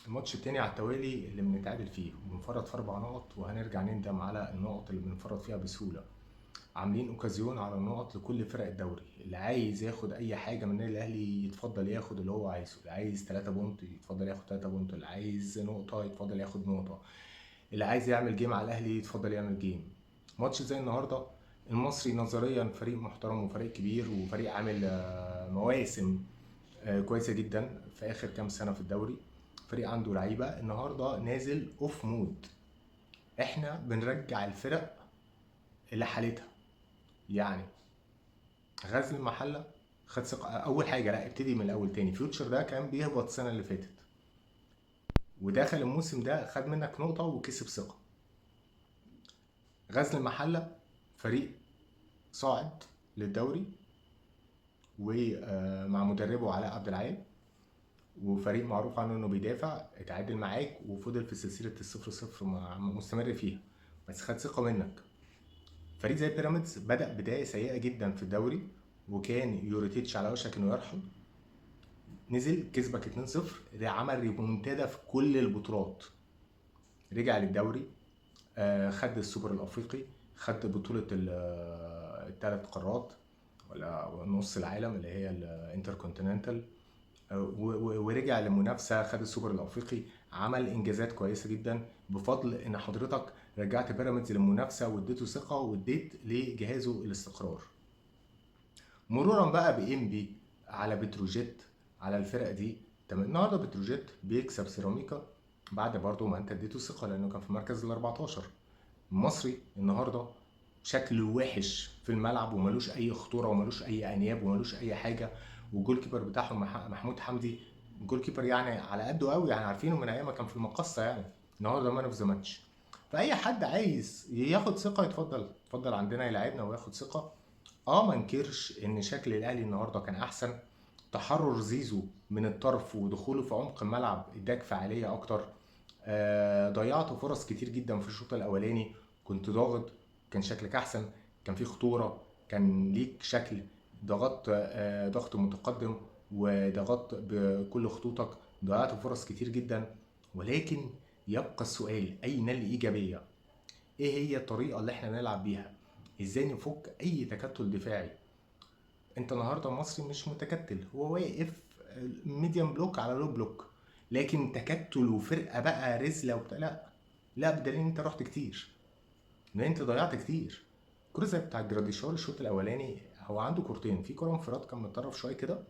الماتش التاني على التوالي اللي بنتعادل فيه وبنفرط في 4 نقط، وهنرجع نندم على النقط اللي بنفرط فيها بسهولة. عاملين اوكازيون على النقط لكل فرق الدوري. اللي عايز ياخد اي حاجة من النادي الاهلي يتفضل ياخد اللي هو عايزه، اللي عايز 3 بونت يتفضل ياخد 3 بونت، اللي عايز نقطة يتفضل ياخد نقطة، اللي عايز يعمل جيم على الاهلي يتفضل يعمل جيم. ماتش زي النهارده، المصري نظريا فريق محترم وفريق كبير وفريق عامل مواسم كويسه جدا في اخر كام سنه في الدوري. فريق عنده لعيبه، النهارده نازل اوف مود. احنا بنرجع الفرق اللي حالتها. يعني غزل المحله خد ثقه اول حاجه. لا، ابتدي من الاول تاني. فيوتشر ده كان بيهبط السنه اللي فاتت، ودخل الموسم ده خد منك نقطه وكسب ثقه. غزل المحله فريق صاعد للدوري ومع مدربه علاء عبد العال، وفريق معروف عنه انه بيدافع. اتعادل معاك وفضل في سلسله الصفر صفر مستمر فيها، بس خد ثقه منك. فريق زي بيراميدز بدأ بداية سيئة جدا في الدوري، وكان يوريتيتش على وشك انه يرحل. نزل كسبك 2-0، ده عمل ريمونتادا في كل البطولات. رجع للدوري، خد السوبر الافريقي، خد بطولة الثلاث قارات ولا نص العالم اللي هي الانتركونتيننتال، ورجع للمنافسة، خد السوبر الافريقي. عمل انجازات كويسة جدا بفضل ان حضرتك رجعت بيراميدز للمنافسة واديته ثقة واديت لجهازه الاستقرار. مرورا بقى بإنبي على بتروجيت، على الفرق دي. تمام، النهارده بتروجيت بيكسب سيراميكا بعد برضه ما انت اديته ثقه لانه كان في المركز ال 14. المصري النهارده شكله وحش في الملعب وملوش اي خطوره وملوش اي انياب وملوش اي حاجه. والجول كيبر بتاعهم محمود حمدي، الجول كيبر يعني على قده قوي، يعني عارفينه من ايام ما كان في المقصه يعني. النهارده مان اوف ذا ماتش. فاي حد عايز ياخد ثقه يتفضل، اتفضل عندنا يلعبنا وياخد ثقه. ما انكرش ان شكل الاهلي النهارده كان احسن. تحرر زيزو من الطرف ودخوله في عمق الملعب اداك فعاليه اكتر. ضيعت فرص كتير جدا في الشوط الاولاني. كنت ضاغط، كان شكلك احسن، كان في خطوره، كان ليك شكل. ضغطت ضغط متقدم وضغطت بكل خطوطك. ضيعت فرص كتير جدا. ولكن يبقى السؤال: اين الايجابيه؟ ايه هي الطريقه اللي احنا نلعب بيها؟ ازاي نفك اي تكتل دفاعي؟ انت النهارده المصري مش متكتل، هو واقف ميديم بلوك على لو بلوك. لكن تكتل وفرقه بقى رزله وبتاع، لا. لا، بدليل ان انت رحت كتير، ان انت ضيعت كتير. الكوره زي بتاع جراديشار الشوط الاولاني، هو عنده كورتين، في كوره انفراد كان متطرف شويه كده،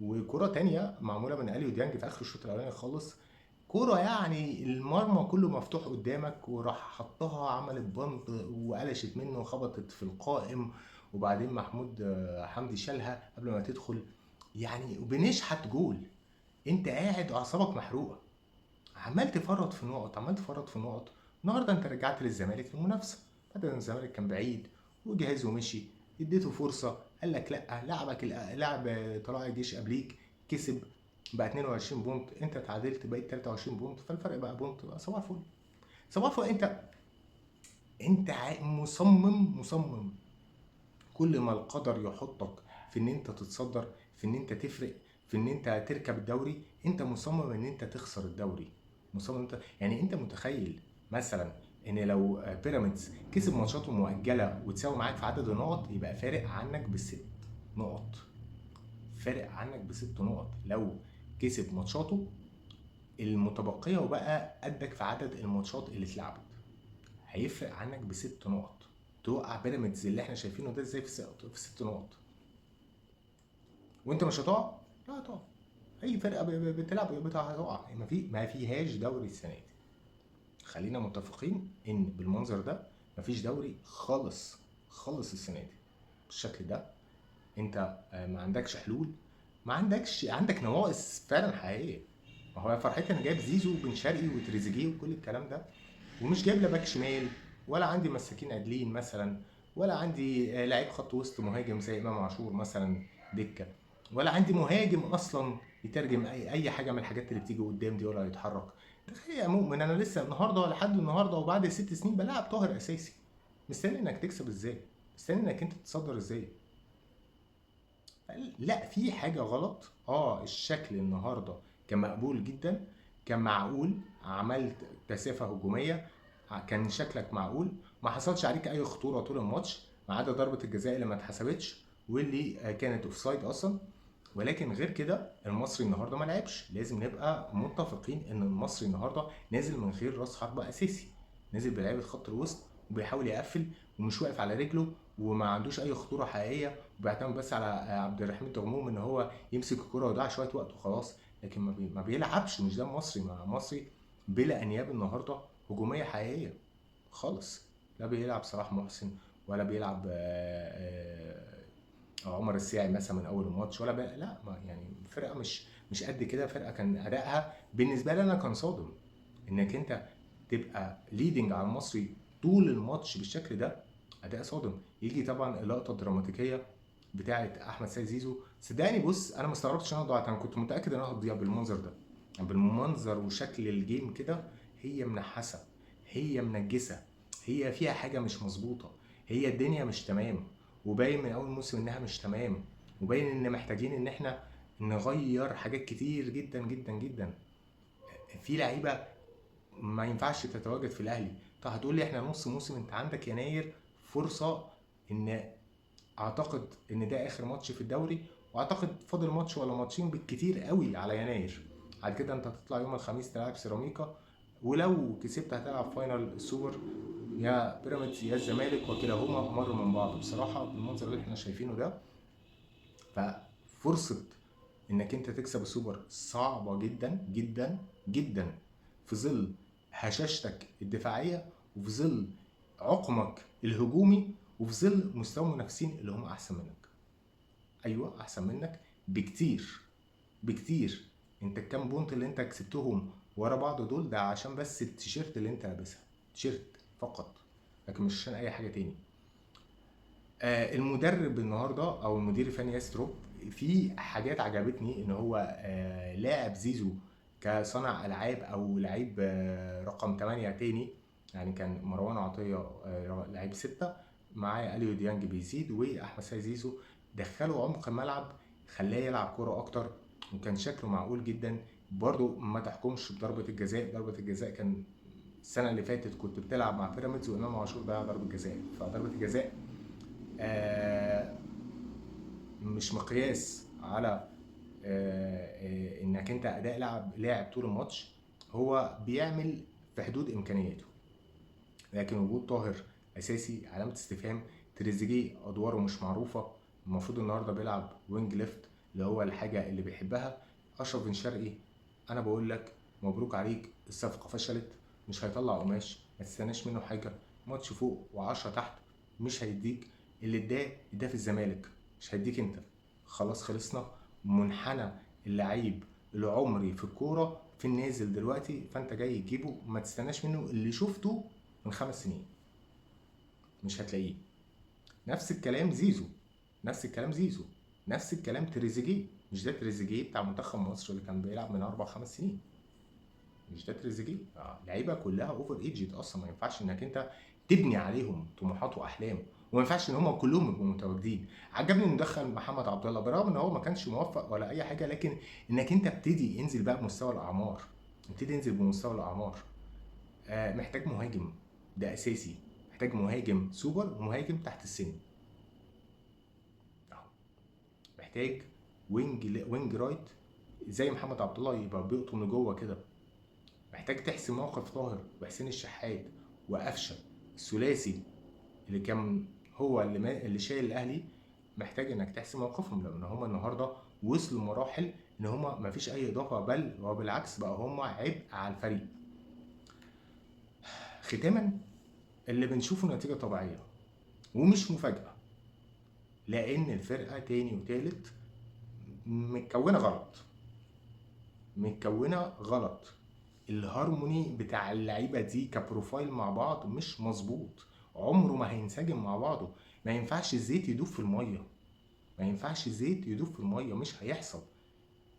وكوره تانية معموله من اليو ديانج في اخر الشوط الاولاني خالص. كوره يعني المرمى كله مفتوح قدامك وراح حطها، عملت بند وقلشت منه وخبطت في القائم. وبعدين محمود حمدي شالها قبل ما تدخل. يعني بنشحت جول. انت قاعد اعصابك محروقه، عمال تفرط في نقط، عمال تفرط في نقط. النهارده انت رجعت للزمالك المنافسه، بدل الزمالك كان بعيد وجهازه مشي. اديته فرصه، قال لك لا، لعب طلائع الجيش قبليك، كسب بقى 22 بونت، انت اتعادلت بقيت 23 بونت، فالفرق بقى بونت، بقى صباح الفل. صباح الفل. انت مصمم كل ما القدر يحطك في ان انت تتصدر، في ان انت تفرق، في ان انت تركب الدوري، انت مصمم ان انت تخسر الدوري. مصمم انت، يعني انت متخيل مثلا ان لو بيراميدز كسب ماتشاته مؤجله وتساوي معاك في عدد النقط، يبقى فارق عنك ب6 نقط. فارق عنك ب6 نقط لو كسب ماتشاته المتبقيه وبقى قدك في عدد الماتشات اللي اتلعبت. هيفرق عنك ب6 نقط. توقع بيراميدز اللي احنا شايفينه ده ازاي في 6 نقط؟ وانت مش هتقع؟ لا هتقع. اي فرقه بتلعب هتقع. ما فيهاش دوري السنه دي. خلينا متفقين ان بالمنظر ده مفيش دوري خالص، خالص السنه دي بالشكل ده. انت ما عندكش حلول، ما عندكش، عندك نواقص فعلا حقيقيه. ما هو فرحتي انا جايب زيزو وبن شرقي وتريزيجيه وكل الكلام ده، ومش جايب لا باك شمال، ولا عندي مساكين قادلين مثلا، ولا عندي لعيب خط وسط مهاجم زي امام عاشور مثلا دكه، ولا عندي مهاجم اصلا يترجم اي حاجه من الحاجات اللي بتيجي قدام دي ولا يتحرك. تخيل يا مؤمن، انا لسه النهارده لحد النهارده وبعد 6 سنين بلعب طاهر اساسي. مستني انك تكسب ازاي؟ مستني انك انت تتصدر ازاي؟ لا، في حاجه غلط. الشكل النهارده كان مقبول جدا، كان معقول، عملت كثافه هجوميه، كان شكلك معقول، ما حصلش عليك اي خطوره طول الماتش ما عدا ضربه الجزاء اللي ما اتحسبتش واللي كانت اوفسايد اصلا. ولكن غير كده المصري النهارده ما لعبش. لازم نبقى متفقين ان المصري النهارده نازل من غير راس حربة اساسي، نازل بلعيبه خط الوسط وبيحاول يقفل ومش واقف على رجله وما عندوش اي خطوره حقيقيه، وبيعتمد بس على عبد الرحمن تغموم ان هو يمسك الكره ويضيع شويه وقت وخلاص. لكن ما بيلعبش. مش ده المصري. ما مصري بلا انياب النهارده هجوميه حقيقيه خالص. لا بيلعب صلاح محسن ولا بيلعب عمر الساعي مثلا من اول الماتش ولا بقى. لا، ما يعني فرقه مش قد كده. فرقه كان ادائها بالنسبه لي انا كان صادم. انك انت تبقى ليدنج على المصري طول الماتش بالشكل ده، اداء صادم. يجي طبعا اللقطه الدراماتيكيه بتاعه احمد سيد زيزو. صدقني بص، انا ما استغربتش انها ضاعت. انا كنت متاكد انها هتضيع بالمنظر ده، يعني بالمنظر وشكل الجيم كده. هي منحسه، هي منجسه، هي فيها حاجه مش مظبوطه، هي الدنيا مش تمام. وباين من اول موسم انها مش تمام، وباين ان محتاجين ان احنا نغير حاجات كتير جدا جدا جدا. في لعيبه ما ينفعش تتواجد في الاهلي. طب هتقول لي احنا نص موسم، انت عندك يناير فرصه. ان اعتقد ان ده اخر ماتش في الدوري، واعتقد فاضل ماتش ولا ماتشين بالكتير قوي على يناير. بعد كده انت هتطلع يوم الخميس تلعب سيراميكا، ولو كسبت هتلعب فاينل السوبر يا بيراميدز يا الزمالك، وكلاهما مر من بعض بصراحه بالمنظر اللي احنا شايفينه ده. ففرصه انك انت تكسب السوبر صعبه جدا جدا جدا، في ظل هشاشتك الدفاعيه، وفي ظل عقمك الهجومي، وفي ظل مستوى المنافسين اللي هم احسن منك. ايوه احسن منك بكتير بكتير. انت الكام بونت اللي انت كسبتهم ورا بعض دول ده عشان بس التيشيرت اللي انت لابسها، تيشيرت فقط، لكن مش عشان اي حاجه تاني. المدرب النهارده او المدير الفني ياستروب، في حاجات عجبتني ان هو لاعب زيزو كصانع العاب او لعيب رقم 8 تاني. يعني كان مروان عطيه لعيب 6، معاه اليو ديانج بيزيد، واحمد سيد زيزو دخله عمق الملعب، خلاه يلعب كوره اكتر، وكان شكله معقول جدا. برضو ما تحكمش بضربه الجزاء. ضربه الجزاء كان السنه اللي فاتت كنت بتلعب مع بيراميدز وامام عاشور ضيع ضربه جزاء، فضربه الجزاء آه، مش مقياس على انك انت اداء لاعب طول الماتش. هو بيعمل في حدود امكانياته، لكن وجود طاهر اساسي علامه استفهام. تريزيجيه ادواره مش معروفه، المفروض النهارده بيلعب وينج ليفت اللي هو الحاجه اللي بيحبها. اشرف بن شرقي، انا بقول لك مبروك عليك، الصفقه فشلت، مش هيطلع قماش، ما تستناش منه حاجه. ماتش فوق و10 تحت مش هيديك. اللي اداه في الزمالك مش هيديك انت. خلاص خلصنا. منحنى اللعيب العمري في الكوره في النازل دلوقتي، فانت جاي تجيبه ما تستناش منه اللي شفته من 5 سنين، مش هتلاقيه. نفس الكلام زيزو، نفس الكلام زيزو، نفس الكلام تريزيجيه. مش ده تريزيجيه بتاع منتخب مصر اللي كان بيلعب من 4 5 سنين. مش ده تريزيجيه. لعيبه كلها اوفر ايجد اصلا، ما ينفعش انك انت تبني عليهم طموحات واحلام، وما ينفعش ان هم كلهم يبقوا متواجدين. عجبني انه دخل محمد عبد الله برغم ان هو ما كانش موفق ولا اي حاجه، لكن انك انت ابتدي انزل بقى بمستوى الاعمار، ابتدي انزل بمستوى الاعمار. محتاج مهاجم، ده اساسي. محتاج مهاجم سوبر ومهاجم تحت السن. محتاج وينج رايت زي محمد عبد الله يبقى بيقطم لجوه كده. محتاج تحسم موقف طاهر وحسين الشحات وقفشه، الثلاثي اللي كان هو اللي شايل الاهلي. محتاج انك تحسم موقفهم، لان هم النهارده وصلوا مراحل ان هم ما فيش اي اضافه، بل وبالعكس بقى هم عبء على الفريق. ختاما، اللي بنشوفه نتيجه طبيعيه ومش مفاجاه، لان الفرقه تاني وتالت متكونه غلط، متكونه غلط. الهارموني بتاع اللعيبه دي كبروفايل مع بعض مش مظبوط، عمره ما هينسجم مع بعضه. ما ينفعش الزيت يدوب في الميه، ما ينفعش الزيت يدوب في الميه، مش هيحصل.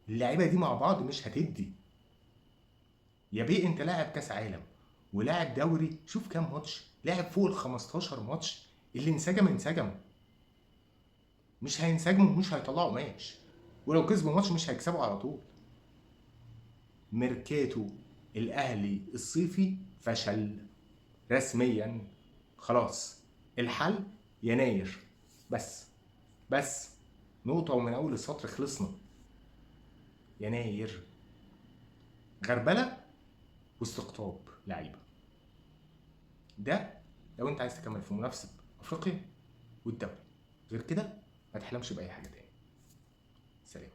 اللعيبه دي مع بعض مش هتدي. يا بيه انت لاعب كاس عالم ولاعب دوري، شوف كام ماتش لاعب فوق ال 15 ماتش. اللي انسجم انسجم، مش هينسجموا مش هيطلعوا قماش، ولو كسبوا ماتش مش هيكسبوا على طول. ميركاتو الاهلي الصيفي فشل رسميا. خلاص الحل يناير بس نقطة ومن أول السطر خلصنا. يناير غربلة واستقطاب لعيبة، ده لو أنت عايز تكمل في منافسة أفريقيا والدوري. غير كده ما تحلمش بأي حاجة تاني. سلام.